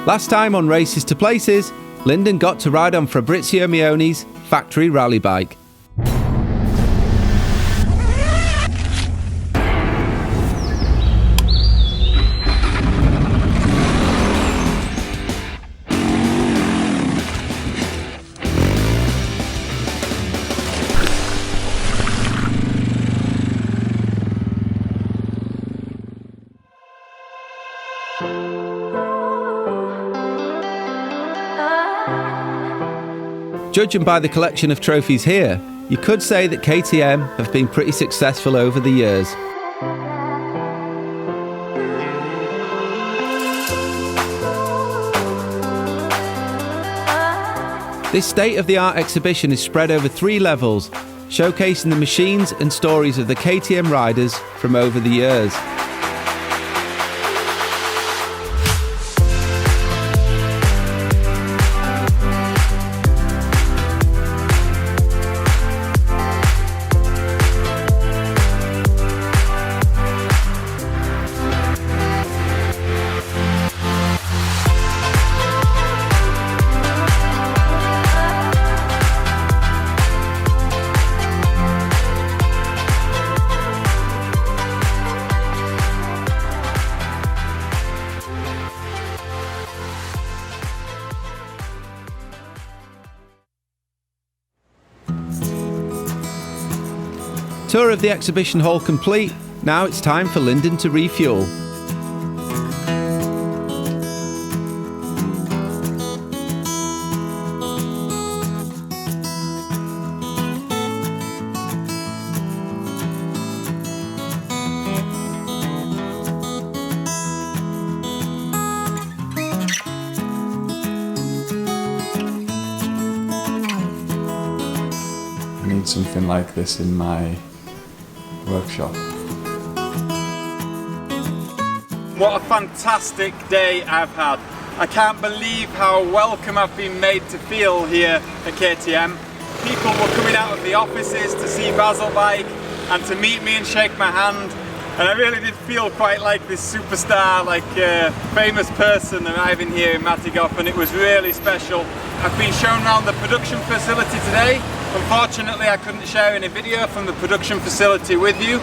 Last time on Races to Places, Lyndon got to ride on Fabrizio Mione's factory rally bike. Judging by the collection of trophies here, you could say that KTM have been pretty successful over the years. This state-of-the-art exhibition is spread over 3 levels, showcasing the machines and stories of the KTM riders from over the years. Tour of the exhibition hall complete. Now it's time for Lyndon to refuel. I need something like this in my workshop. What a fantastic day I've had. I can't believe how welcome I've been made to feel here at KTM. People were coming out of the offices to see Basil bike and to meet me and shake my hand, and I really did feel quite like this superstar, like a famous person arriving here in Mattighofen. It was really special. I've been shown around the production facility today. Unfortunately, I couldn't share any video from the production facility with you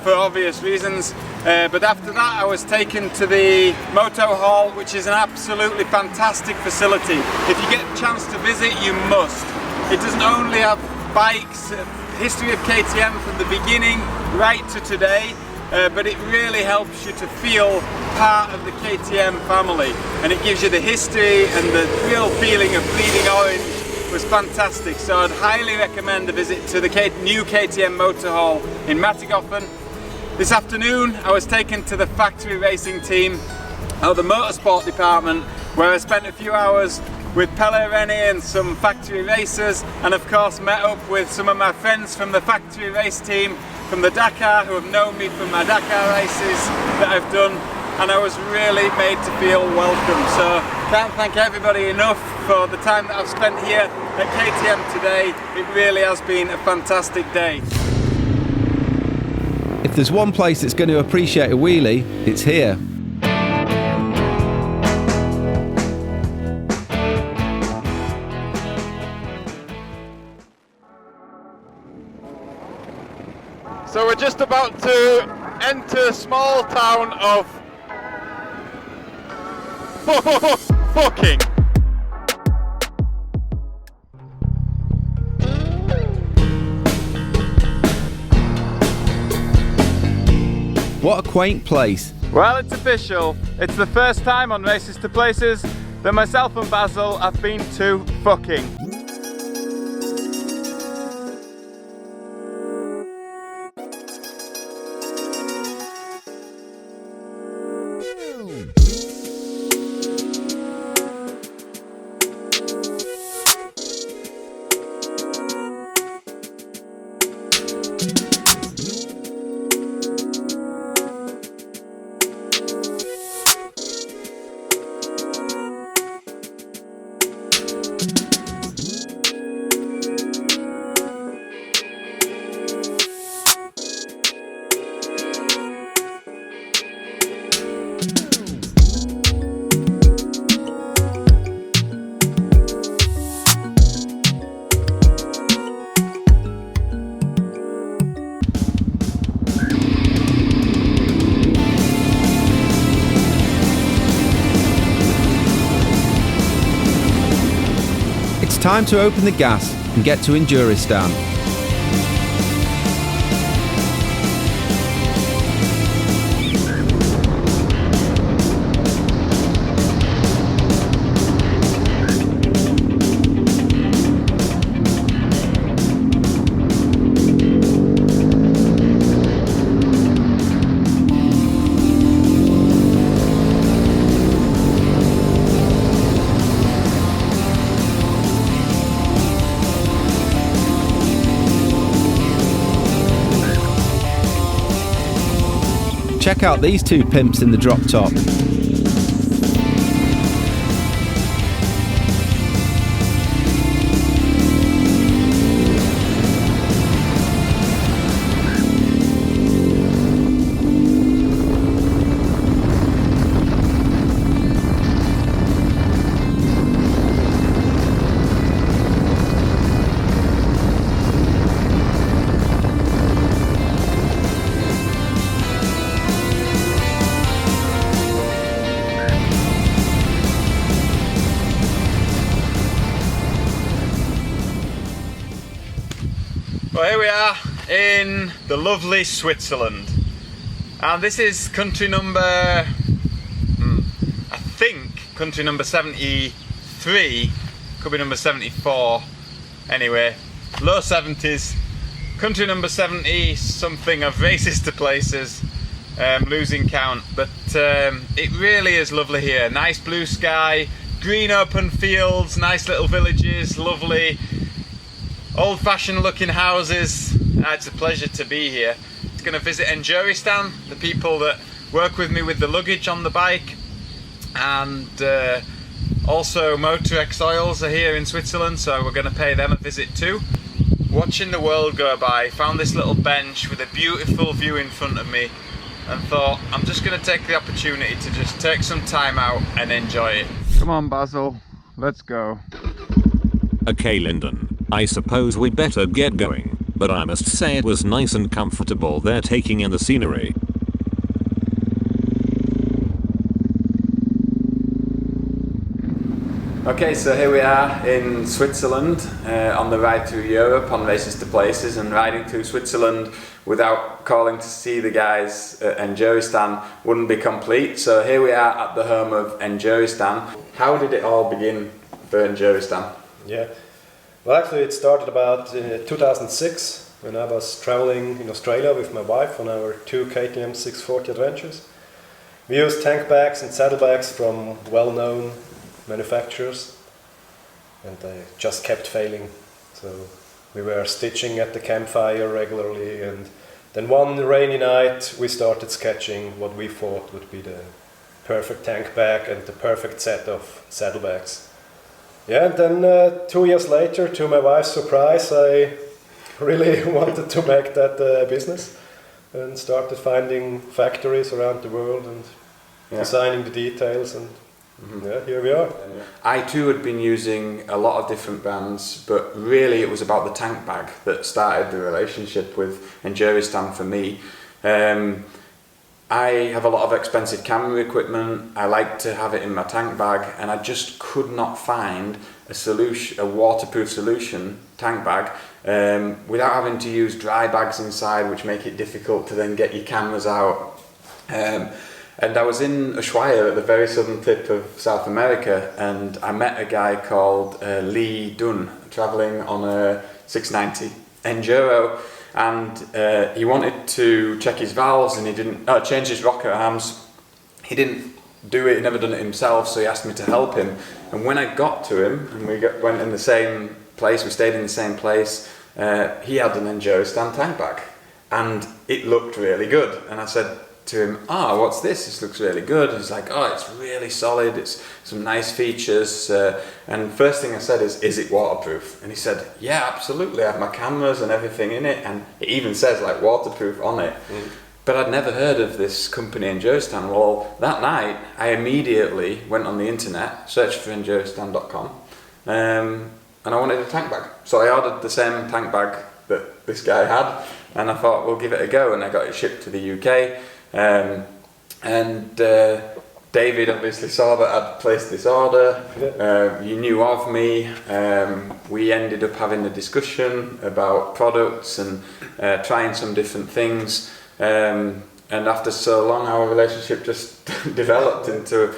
for obvious reasons. But after that, I was taken to the Moto Hall, which is an absolutely fantastic facility. If you get a chance to visit, you must. It doesn't only have bikes, history of KTM from the beginning right to today, but it really helps you to feel part of the KTM family, and it gives you the history and the real feeling of bleeding orange. Was fantastic, so I'd highly recommend a visit to the new KTM Moto Hall in Mattighofen. This afternoon I was taken to the factory racing team of the motorsport department, where I spent a few hours with Pelle Rennie and some factory racers, and of course met up with some of my friends from the factory race team from the Dakar who have known me from my Dakar races that I've done, and I was really made to feel welcome. So can't thank everybody enough for the time that I've spent here at KTM today. It really has been a fantastic day. If there's one place that's going to appreciate a wheelie, it's here. So we're just about to enter a small town of fucking. What a quaint place. Well, it's official. It's the first time on Races to Places that myself and Basil have been to fucking. time to open the gas and get to Enduristan. Check out these two pimps in the drop top. Well, here we are in the lovely Switzerland, and this is country number, I think country number 73, could be number 74, anyway, low 70s, country number 70 something. I've raced to places, losing count, but it really is lovely here. Nice blue sky, green open fields, nice little villages, lovely old-fashioned looking houses. It's a pleasure to be here. It's going to visit Enduristan, the people that work with me with the luggage on the bike, and also Motorex oils are here in Switzerland, so we're going to pay them a visit too. Watching the world go by, found this little bench with a beautiful view in front of me and thought I'm just going to take the opportunity to just take some time out and enjoy it. Come on Basil, let's go. Okay Lyndon, I suppose we better get going, but I must say it was nice and comfortable there taking in the scenery. Okay, so here we are in Switzerland on the ride through Europe on Races to Places, and riding through Switzerland without calling to see the guys at Enduristan wouldn't be complete. So here we are at the home of Enduristan. How did it all begin for Enduristan? Yeah, well actually it started about 2006 when I was traveling in Australia with my wife on our 2 KTM 640 adventures. We used tank bags and saddlebags from well-known manufacturers, and they just kept failing. So we were stitching at the campfire regularly, and then one rainy night we started sketching what we thought would be the perfect tank bag and the perfect set of saddlebags. Yeah, and then 2 years later, to my wife's surprise, I really wanted to make that business, and started finding factories around the world and designing the details, and yeah, here we are. I too had been using a lot of different brands, but really it was about the tank bag that started the relationship with Enduristan for me. I have a lot of expensive camera equipment. I like to have it in my tank bag, and I just could not find a solution, a waterproof solution tank bag, without having to use dry bags inside, which make it difficult to then get your cameras out. And I was in Ushuaia at the very southern tip of South America, and I met a guy called Lee Dunn, travelling on a 690 Enduro, and he wanted to check his valves, and he didn't change his rocker arms. He didn't do it, he never done it himself, so he asked me to help him. And when I got to him, and we went in the same place, we stayed in the same place, he had an Enduristan tank bag, and it looked really good. And I said to him, what's this? This looks really good. And he's like, it's really solid, it's some nice features. And first thing I said is it waterproof? And he said, yeah, absolutely, I have my cameras and everything in it, and it even says like waterproof on it. But I'd never heard of this company Enduristan. Well, that night I immediately went on the internet, searched for enduristan.com, and I wanted a tank bag. So I ordered the same tank bag that this guy had, and I thought, we'll give it a go, and I got it shipped to the UK. And David obviously saw that I'd placed this order. You knew of me. We ended up having a discussion about products and trying some different things. And after so long, our relationship just developed into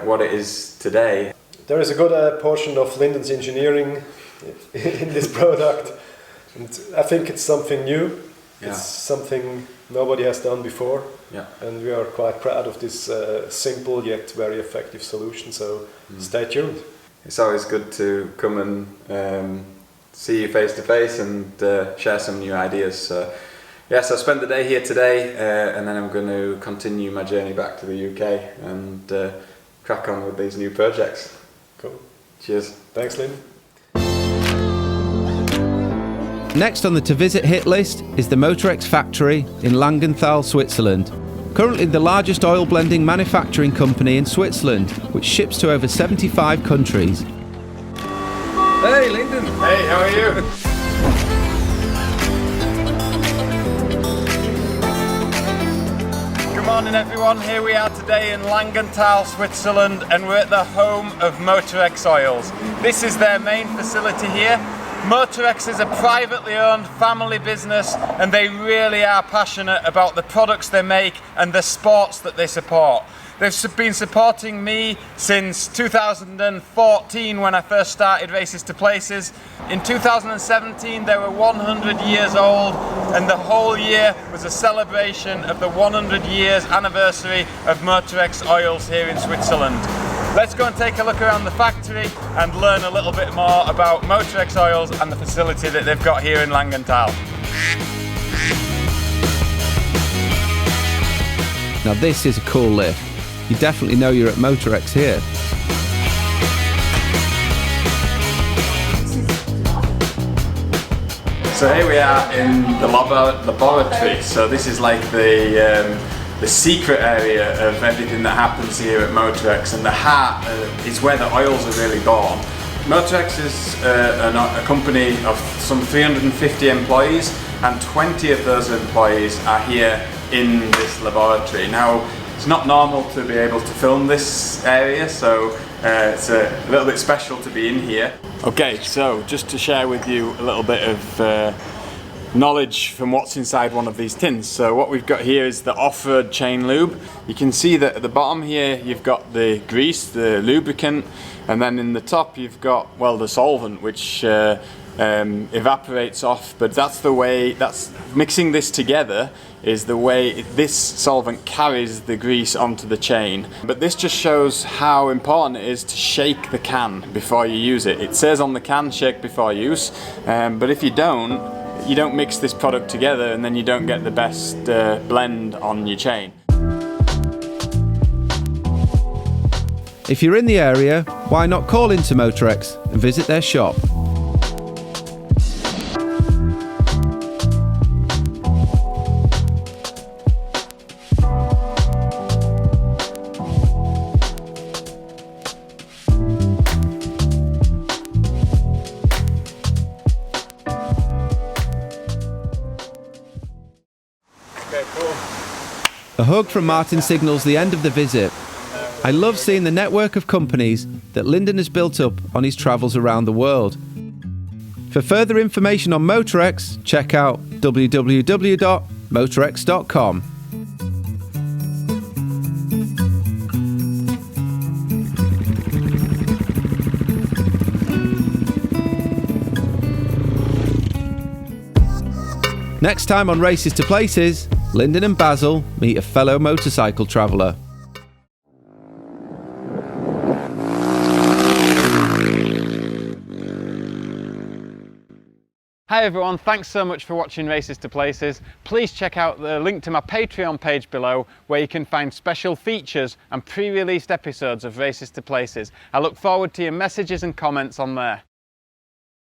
what it is today. There is a good portion of Lyndon's engineering in this product, and I think it's something new. Yeah. It's something nobody has done before. Yeah. And we are quite proud of this simple yet very effective solution, so stay tuned. It's always good to come and see you face to face and share some new ideas. So, yes, I spent the day here today and then I'm going to continue my journey back to the UK and crack on with these new projects. Cool. Cheers. Thanks, Lyndon. Next on the to visit hit list is the Motorex factory in Langenthal, Switzerland. Currently the largest oil blending manufacturing company in Switzerland, which ships to over 75 countries. Hey Lyndon! Hey, how are you? Good morning everyone, here we are today in Langenthal, Switzerland, and we're at the home of Motorex Oils. This is their main facility here. Motorex is a privately owned family business and they really are passionate about the products they make and the sports that they support. They've been supporting me since 2014 when I first started Races to Places. In 2017 they were 100 years old and the whole year was a celebration of the 100 years anniversary of Motorex Oils here in Switzerland. Let's go and take a look around the factory and learn a little bit more about Motorex Oils and the facility that they've got here in Langenthal. Now this is a cool lift. You definitely know you're at Motorex here. So here we are in the laboratory. So this is like the secret area of everything that happens here at Motorex, and the heart is where the oils are really born. Motorex is a company of some 350 employees, and 20 of those employees are here in this laboratory. Now, it's not normal to be able to film this area, so it's a little bit special to be in here. Okay, so just to share with you a little bit of knowledge from what's inside one of these tins. So what we've got here is the off-road chain lube. You can see that at the bottom here you've got the grease, the lubricant, and then in the top you've got, well, the solvent, which evaporates off. But that's the way, mixing this together is the way this solvent carries the grease onto the chain. But this just shows how important it is to shake the can before you use it. It says on the can, shake before use, but if you don't mix this product together and then you don't get the best blend on your chain. If you're in the area, why not call into Motorex and visit their shop? A hug from Martin signals the end of the visit. I love seeing the network of companies that Lyndon has built up on his travels around the world. For further information on Motorex, check out www.motorex.com. Next time on Races to Places, Lyndon and Basil meet a fellow motorcycle traveller. Hi everyone, thanks so much for watching Races to Places. Please check out the link to my Patreon page below where you can find special features and pre-released episodes of Races to Places. I look forward to your messages and comments on there.